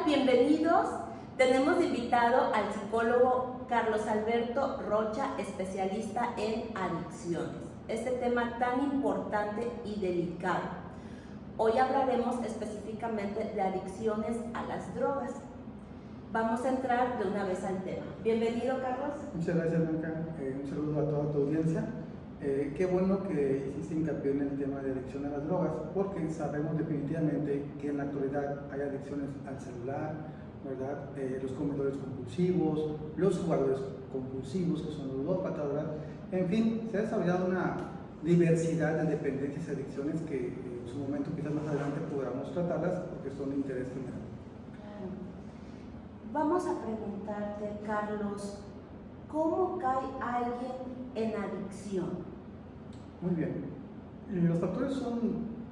Bienvenidos. Tenemos de invitado al psicólogo Carlos Alberto Rocha, especialista en adicciones. Este tema tan importante y delicado. Hoy hablaremos específicamente de adicciones a las drogas. Vamos a entrar de una vez al tema. Bienvenido, Carlos. Muchas gracias, Blanca. Un saludo a toda tu audiencia. Qué bueno que hiciste hincapié en el tema de adicción a las drogas, porque sabemos definitivamente que en la actualidad hay adicciones al celular, ¿verdad? Los comedores compulsivos, los jugadores compulsivos, que son los ludópatas, ¿verdad? En fin, se ha desarrollado una diversidad de dependencias y adicciones que en su momento, quizás más adelante, podamos tratarlas porque son de interés general. Vamos a preguntarte, Carlos, ¿cómo cae alguien en adicción? Muy bien. Los factores son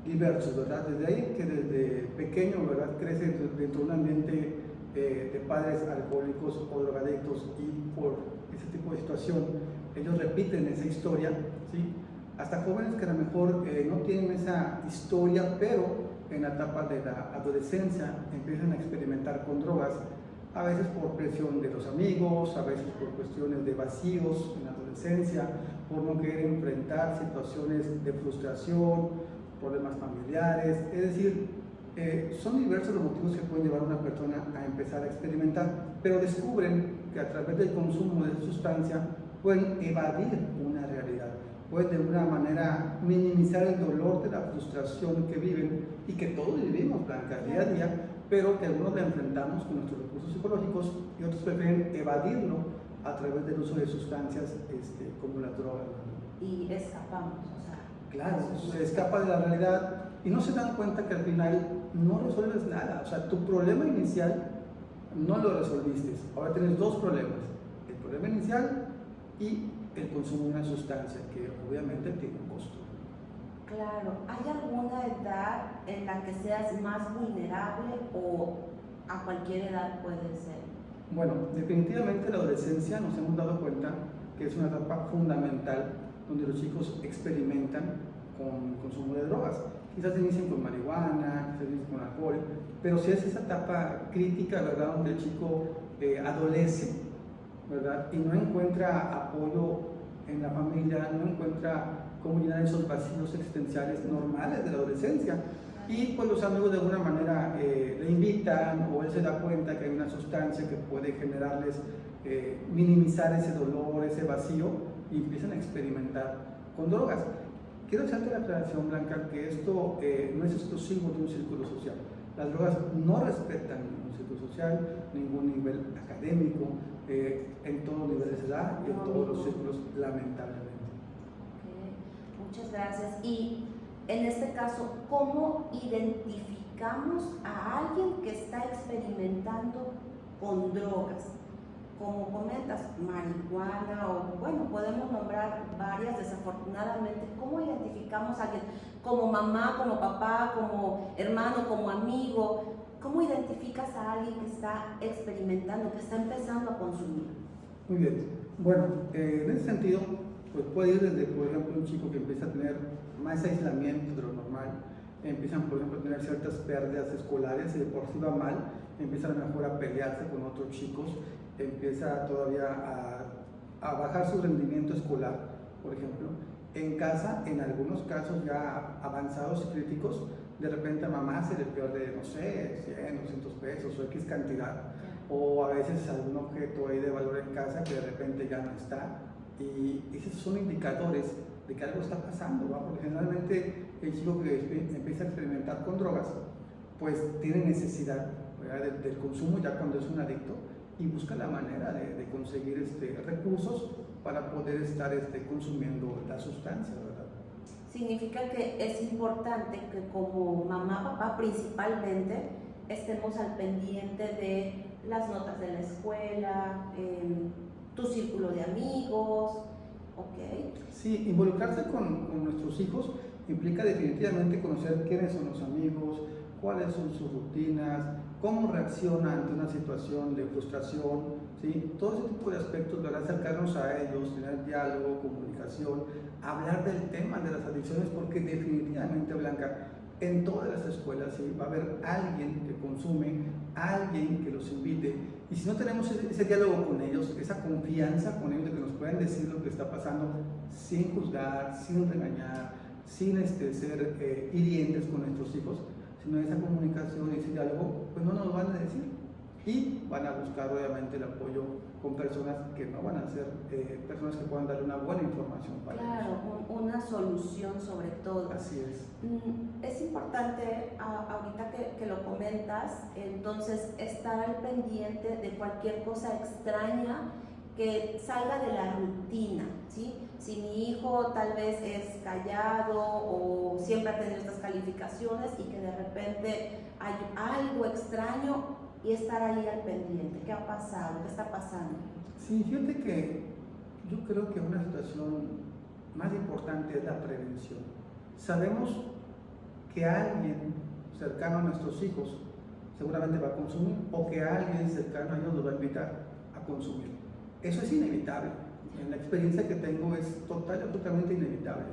diversos, ¿verdad? Desde ahí que desde pequeño, ¿verdad?, crece dentro de un ambiente de padres alcohólicos o drogadictos y por ese tipo de situación ellos repiten esa historia, ¿sí? Hasta jóvenes que a lo mejor no tienen esa historia, pero en la etapa de la adolescencia empiezan a experimentar con drogas, a veces por presión de los amigos, a veces por cuestiones de vacíos en la adolescencia, por no querer enfrentar situaciones de frustración, problemas familiares, es decir, son diversos los motivos que pueden llevar a una persona a empezar a experimentar, pero descubren que a través del consumo de esa sustancia pueden evadir una realidad, pueden de una manera minimizar el dolor de la frustración que viven y que todos vivimos, Blanca, día a día, pero que algunos la enfrentamos con nuestros recursos psicológicos y otros prefieren evadirlo a través del uso de sustancias como la droga. Y escapamos, o sea. Claro, se escapa de la realidad y no se dan cuenta que al final no resuelves nada. O sea, tu problema inicial no lo resolviste. Ahora tienes dos problemas: el problema inicial y el consumo de una sustancia que obviamente tiene un costo. Claro, ¿hay alguna edad en la que seas más vulnerable o a cualquier edad puede ser? Bueno, definitivamente la adolescencia nos hemos dado cuenta que es una etapa fundamental donde los chicos experimentan con consumo de drogas. Quizás inician con marihuana, quizás inician con alcohol, pero si es esa etapa crítica, ¿verdad?, donde el chico adolece, ¿verdad?, y no encuentra apoyo en la familia, no encuentra cómo llenar esos vacíos existenciales normales de la adolescencia, y pues los amigos de alguna manera le invitan, o él se da cuenta que hay una sustancia que puede generarles, minimizar ese dolor, ese vacío, y empiezan a experimentar con drogas. Quiero hacerte la aclaración, Blanca, que esto no es exclusivo de un círculo social. Las drogas no respetan ningún círculo social, ningún nivel académico, en todos los niveles de edad y en todos los círculos, lamentablemente. Muchas gracias. Y en este caso, ¿cómo identificamos a alguien que está experimentando con drogas? Como comentas, marihuana o, bueno, podemos nombrar varias desafortunadamente. ¿Cómo identificamos a alguien? Como mamá, como papá, como hermano, como amigo. ¿Cómo identificas a alguien que está experimentando, que está empezando a consumir? Muy bien. Bueno, en ese sentido, pues puede ir desde, por ejemplo, un chico que empieza a tener más aislamiento de lo normal, empiezan, por ejemplo, a tener ciertas pérdidas escolares y de por sí va mal, empiezan a lo mejor a pelearse con otros chicos, empieza todavía a bajar su rendimiento escolar, por ejemplo. En casa, en algunos casos ya avanzados y críticos, de repente a mamá se le pierde, no sé, 100, 200 pesos o X cantidad, o a veces algún objeto ahí de valor en casa que de repente ya no está, y esos son indicadores de que algo está pasando, ¿va? Porque generalmente el chico que empieza a experimentar con drogas, pues tiene necesidad, ¿verdad?, del consumo ya cuando es un adicto, y busca la manera de conseguir recursos para poder estar consumiendo la sustancia, ¿verdad? Significa que es importante que como mamá, papá principalmente, estemos al pendiente de las notas de la escuela, tu círculo de amigos, ¿ok? Sí, involucrarse con nuestros hijos implica definitivamente conocer quiénes son los amigos, cuáles son sus rutinas, cómo reacciona ante una situación de frustración, ¿sí? Todo ese tipo de aspectos, ¿verdad?, acercarnos a ellos, tener diálogo, comunicación, hablar del tema de las adicciones, porque definitivamente, Blanca, en todas las escuelas, ¿sí?, va a haber alguien que consume, alguien que los invite. Y si no tenemos ese diálogo con ellos, esa confianza con ellos de que nos puedan decir lo que está pasando sin juzgar, sin regañar, sin ser hirientes con nuestros hijos, sino esa comunicación y ese diálogo, pues no nos van a decir. Y van a buscar obviamente el apoyo con personas que no van a ser personas que puedan darle una buena información para ellos. Claro, una solución sobre todo. Así es. Es importante, ahorita que lo comentas, entonces estar al pendiente de cualquier cosa extraña que salga de la rutina, ¿sí? Si mi hijo tal vez es callado o siempre ha tenido estas calificaciones y que de repente hay algo extraño, y estar ahí al pendiente, ¿qué ha pasado? ¿Qué está pasando? Sí, fíjate que yo creo que una situación más importante es la prevención. Sabemos que alguien cercano a nuestros hijos seguramente va a consumir, o que alguien cercano a ellos los va a invitar a consumir. Eso es inevitable. En la experiencia que tengo es totalmente inevitable.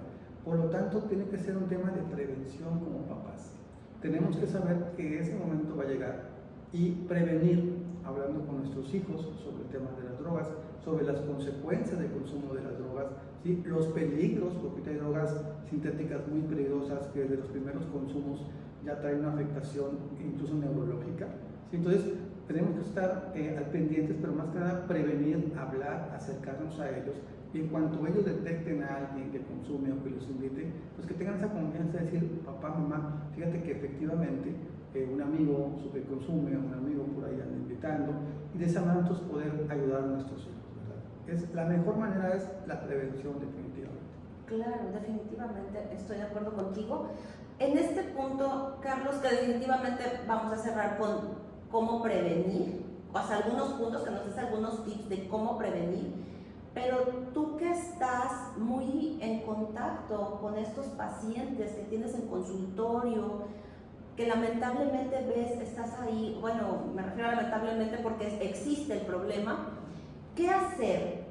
Por lo tanto, tiene que ser un tema de prevención como papás. Tenemos que saber que ese momento va a llegar y prevenir, hablando con nuestros hijos sobre el tema de las drogas, sobre las consecuencias del consumo de las drogas, ¿sí? Los peligros, porque hay drogas sintéticas muy peligrosas que desde los primeros consumos ya traen una afectación incluso neurológica, ¿sí? Entonces tenemos que estar al pendientes, pero más que nada prevenir, hablar, acercarnos a ellos, y en cuanto ellos detecten a alguien que consume o que los invite, pues que tengan esa confianza de decir: papá, mamá, fíjate que efectivamente un amigo que consume, un amigo por ahí anda invitando, y de esa manera nosotros poder ayudar a nuestros hijos, ¿verdad? La mejor manera es la prevención, definitivamente. Claro, definitivamente estoy de acuerdo contigo. En este punto, Carlos, que definitivamente vamos a cerrar con cómo prevenir, o sea, algunos puntos, que nos des algunos tips de cómo prevenir, pero tú que estás muy en contacto con estos pacientes que tienes en consultorio, que lamentablemente ves, estás ahí, bueno, me refiero a lamentablemente porque existe el problema, ¿qué hacer?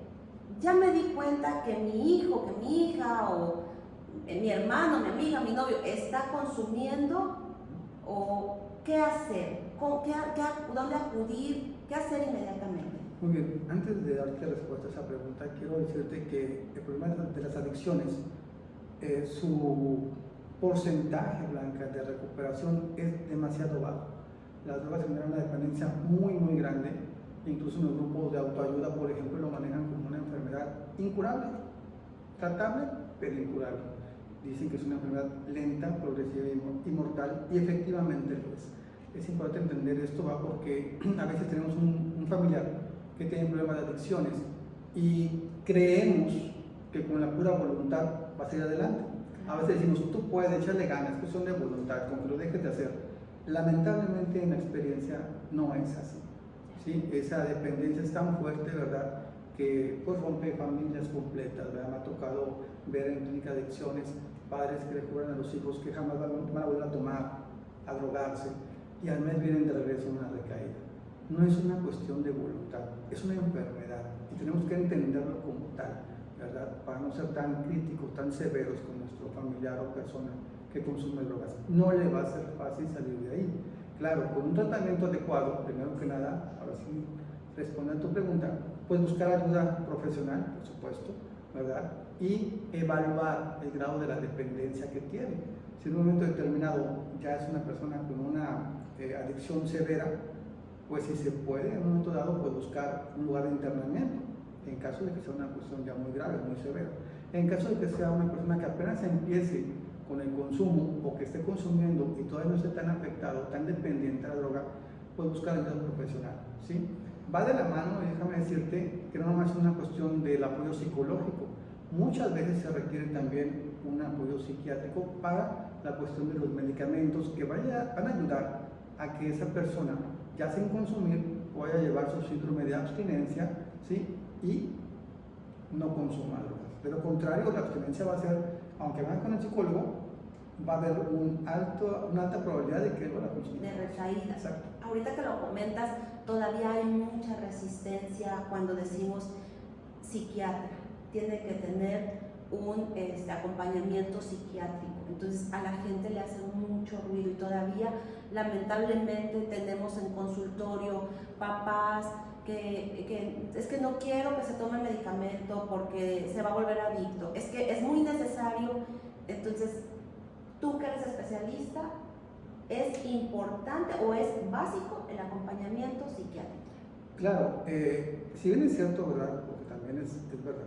Ya me di cuenta que mi hijo, que mi hija, o mi hermano, mi amiga, mi novio está consumiendo, o ¿qué hacer? ¿Dónde acudir? ¿Qué hacer inmediatamente? Muy bien, antes de darte respuesta a esa pregunta, quiero decirte que el problema de las adicciones, su porcentaje, Blanca, de recuperación es demasiado bajo. Las drogas generan una dependencia muy grande, incluso en los grupos de autoayuda, por ejemplo, lo manejan como una enfermedad incurable, tratable, pero incurable. Dicen que es una enfermedad lenta, progresiva y mortal, y efectivamente lo es. Es importante entender esto, porque a veces tenemos un familiar que tiene problemas de adicciones y creemos que con la pura voluntad va a salir adelante. A veces decimos: tú puedes, echarle ganas, es cuestión de voluntad, con que lo dejes de hacer. Lamentablemente en la experiencia no es así, ¿sí? Esa dependencia es tan fuerte, ¿verdad?, que pues rompe familias completas, ¿verdad? Me ha tocado ver en clínica de adicciones padres que le juran a los hijos que jamás van a volver a tomar, a drogarse, y al mes vienen de regreso una recaída. No es una cuestión de voluntad, es una enfermedad, y tenemos que entenderlo como tal, ¿verdad?, para no ser tan críticos, tan severos con nuestro familiar o persona que consume drogas. No le va a ser fácil salir de ahí. Claro, con un tratamiento adecuado, primero que nada, ahora sí responde a tu pregunta, pues buscar ayuda profesional, por supuesto, ¿verdad?, y evaluar el grado de la dependencia que tiene. Si en un momento determinado ya es una persona con una adicción severa, pues si se puede, en un momento dado, pues buscar un lugar de internamiento, en caso de que sea una cuestión ya muy grave, muy severa. En caso de que sea una persona que apenas empiece con el consumo, o que esté consumiendo y todavía no esté tan afectado, tan dependiente de la droga, pues buscar ayuda profesional, ¿sí? Va de la mano, y déjame decirte que no nomás es una cuestión del apoyo psicológico, muchas veces se requiere también un apoyo psiquiátrico para la cuestión de los medicamentos que van a ayudar a que esa persona, ya sin consumir, pueda llevar su síndrome de abstinencia, ¿sí?, y no consuma drogas. De lo contrario, la abstinencia va a ser, aunque vaya con el psicólogo, va a haber una alta probabilidad de que lo va a consumir. De recaída. Exacto. Ahorita que lo comentas, todavía hay mucha resistencia cuando decimos psiquiatra. Tiene que tener un acompañamiento psiquiátrico. Entonces a la gente le hace mucho ruido, y todavía lamentablemente tenemos que es que no quiero que se tome el medicamento porque se va a volver adicto, es que es muy necesario. Entonces, tú que eres especialista, ¿es importante o es básico el acompañamiento psiquiátrico? Claro, si bien es cierto, ¿verdad? Porque también es verdad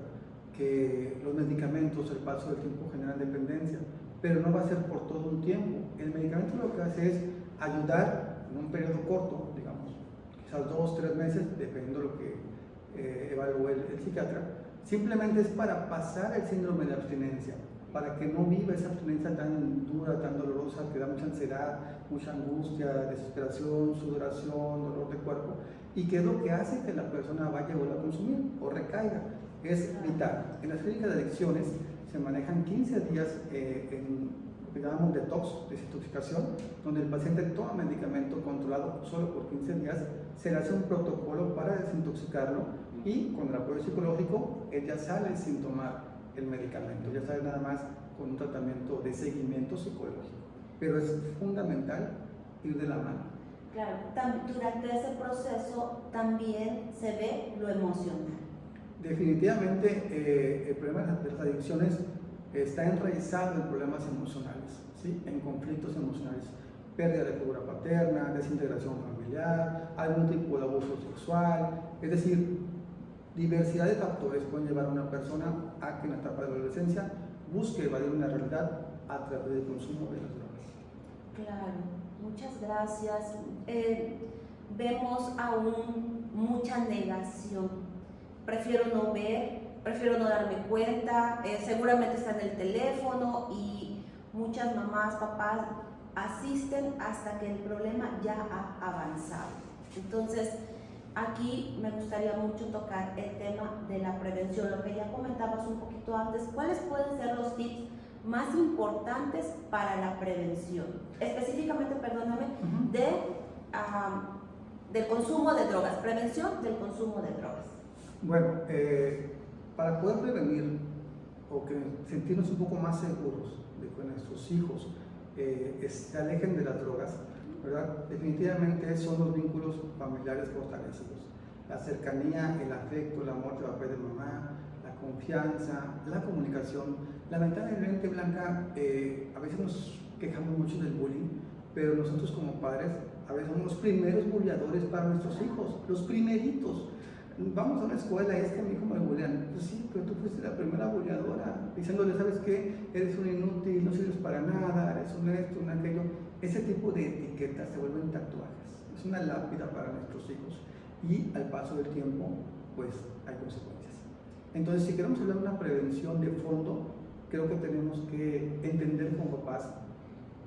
que los medicamentos, el paso del tiempo generan dependencia, pero no va a ser por todo un tiempo. El medicamento lo que hace es ayudar en un periodo corto, digamos, quizás 2, 3 meses, dependiendo de lo que evalúe el psiquiatra. Simplemente es para pasar el síndrome de abstinencia, para que no viva esa abstinencia tan dura, tan dolorosa, que da mucha ansiedad, mucha angustia, desesperación, sudoración, dolor de cuerpo, y que es lo que hace que la persona vaya a volver a consumir o recaiga. Es vital. En las clínicas de adicciones se manejan 15 días en lo que llamamos detox, desintoxicación, donde el paciente toma medicamento controlado solo por 15 días, se le hace un protocolo para desintoxicarlo y con el apoyo psicológico él ya sale sin tomar el medicamento, ya sale nada más con un tratamiento de seguimiento psicológico. Pero es fundamental ir de la mano. Claro, durante ese proceso también se ve lo emocional. Definitivamente el problema de las adicciones está enraizado en problemas emocionales, ¿sí? En conflictos emocionales, pérdida de figura paterna, desintegración familiar, algún tipo de abuso sexual, es decir, diversidad de factores pueden llevar a una persona a que en la etapa de la adolescencia busque evadir una realidad a través del consumo de las drogas. Claro, muchas gracias. Vemos aún mucha negación. Prefiero no ver, prefiero no darme cuenta, seguramente está en el teléfono y muchas mamás, papás asisten hasta que el problema ya ha avanzado. Entonces, aquí me gustaría mucho tocar el tema de la prevención, lo que ya comentabas un poquito antes. ¿Cuáles pueden ser los tips más importantes para la prevención? Específicamente, perdóname, del consumo de drogas, prevención del consumo de drogas. Bueno, para poder prevenir o que sentirnos un poco más seguros de que nuestros hijos se alejen de las drogas, ¿verdad? Definitivamente son los vínculos familiares fortalecidos. La cercanía, el afecto, el amor de papá y de mamá, la confianza, la comunicación. Lamentablemente, Blanca, a veces nos quejamos mucho del bullying, pero nosotros como padres a veces somos los primeros bulleadores para nuestros hijos, los primeritos. Vamos a una escuela y es que a mi hijo me bullean. Pues sí, pero tú fuiste la primera bulleadora, diciéndole, ¿sabes qué? Eres un inútil, no sirves para nada, eres un esto, un aquello. Ese tipo de etiquetas se vuelven tatuajes. Es una lápida para nuestros hijos. Y al paso del tiempo, pues hay consecuencias. Entonces, si queremos hablar de una prevención de fondo, creo que tenemos que entender como papás,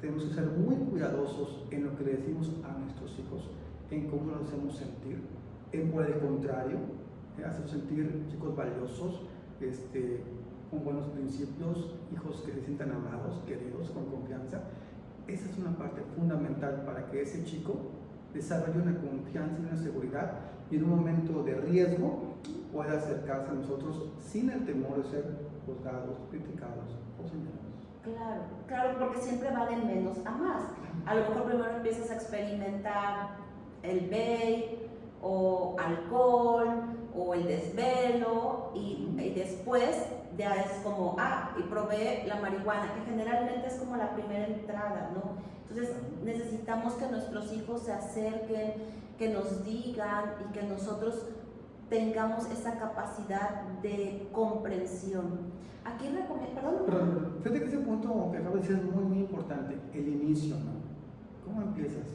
tenemos que ser muy cuidadosos en lo que le decimos a nuestros hijos, en cómo los hacemos sentir. Por el contrario, hacer sentir chicos valiosos, con buenos principios, hijos que se sientan amados, queridos, con confianza. Esa es una parte fundamental para que ese chico desarrolle una confianza y una seguridad y en un momento de riesgo pueda acercarse a nosotros sin el temor de ser juzgados, criticados o señalados. Claro, claro, porque siempre va de menos a más. A lo mejor primero empiezas a experimentar el vape, o alcohol, o el desvelo, y después ya es como, y probé la marihuana, que generalmente es como la primera entrada, ¿no? Entonces necesitamos que nuestros hijos se acerquen, que nos digan y que nosotros tengamos esa capacidad de comprensión. Aquí recomiendo, Pero fíjate que ese punto que acabo de decir es muy, muy importante, el inicio, ¿no? ¿Cómo empiezas?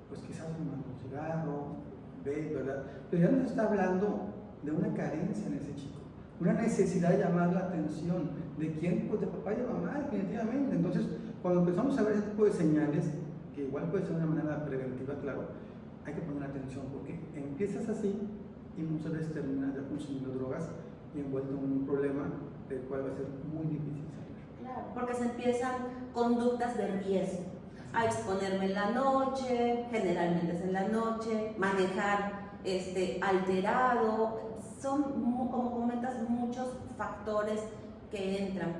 Pues quizás fumando un cigarro, ¿verdad? Pero ya nos está hablando de una carencia en ese chico, una necesidad de llamar la atención. ¿De quién? Pues de papá y de mamá, definitivamente. Entonces, cuando empezamos a ver ese tipo de señales, que igual puede ser una manera preventiva, claro, hay que poner atención porque empiezas así y muchas veces terminas ya consumiendo drogas y envuelto en un problema del cual va a ser muy difícil salir. Claro, porque se empiezan conductas de riesgo. A exponerme en la noche, generalmente es en la noche, manejar alterado, son, como comentas, muchos factores que entran.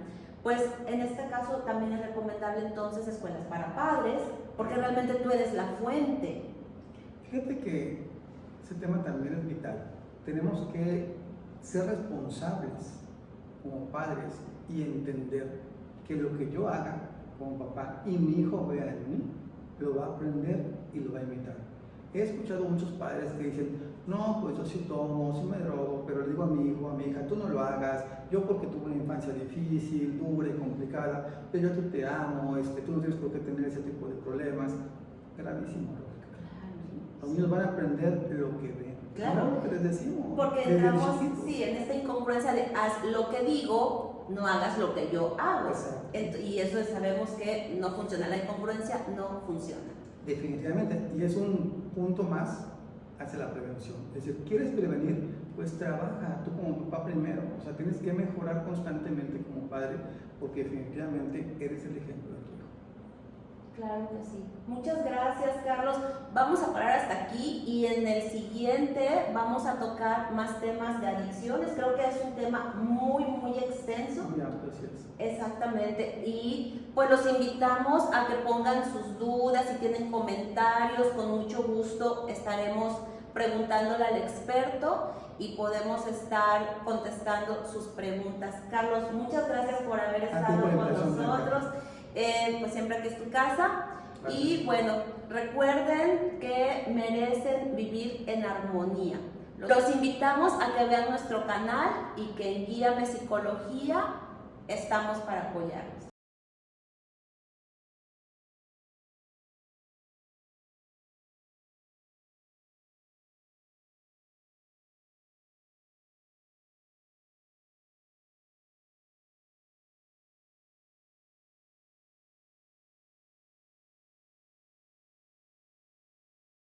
Pues en este caso también es recomendable entonces escuelas para padres, porque realmente tú eres la fuente. Fíjate que ese tema también es vital. Tenemos que ser responsables como padres y entender que lo que yo haga como papá y mi hijo vea en mí, lo va a aprender y lo va a imitar. He escuchado muchos padres que dicen, no, pues yo sí tomo, sí me drogo, pero le digo a mi hijo, a mi hija, tú no lo hagas, yo porque tuve una infancia difícil, dura y complicada, pero yo a ti te amo, tú no tienes por qué tener ese tipo de problemas. Gravísimo. Los niños van a aprender lo que ven, Claro. no lo que les decimos. Porque desde entramos, chiquitos. sí, en esta incongruencia de haz lo que digo, no hagas lo que yo hago. Exacto. Y eso sabemos que no funciona, la incongruencia no funciona. Definitivamente, y es un punto más hacia la prevención. Es decir, ¿quieres prevenir? Pues trabaja tú como papá primero. O sea, tienes que mejorar constantemente como padre, porque definitivamente eres el ejemplo de tu hijo. Claro que sí. Muchas gracias, Carlos. Vamos a parar hasta aquí y en el siguiente vamos a tocar más temas de adicciones. Creo que es un tema muy extenso. Muy amplio, así es. Exactamente. Y pues los invitamos a que pongan sus dudas, si tienen comentarios, con mucho gusto estaremos preguntándole al experto y podemos estar contestando sus preguntas. Carlos, muchas gracias por haber estado con nosotros. Pues siempre que es tu casa. Gracias. Y bueno, recuerden que merecen vivir en armonía. Los invitamos a que vean nuestro canal y que en Guíame Psicología estamos para apoyarlos.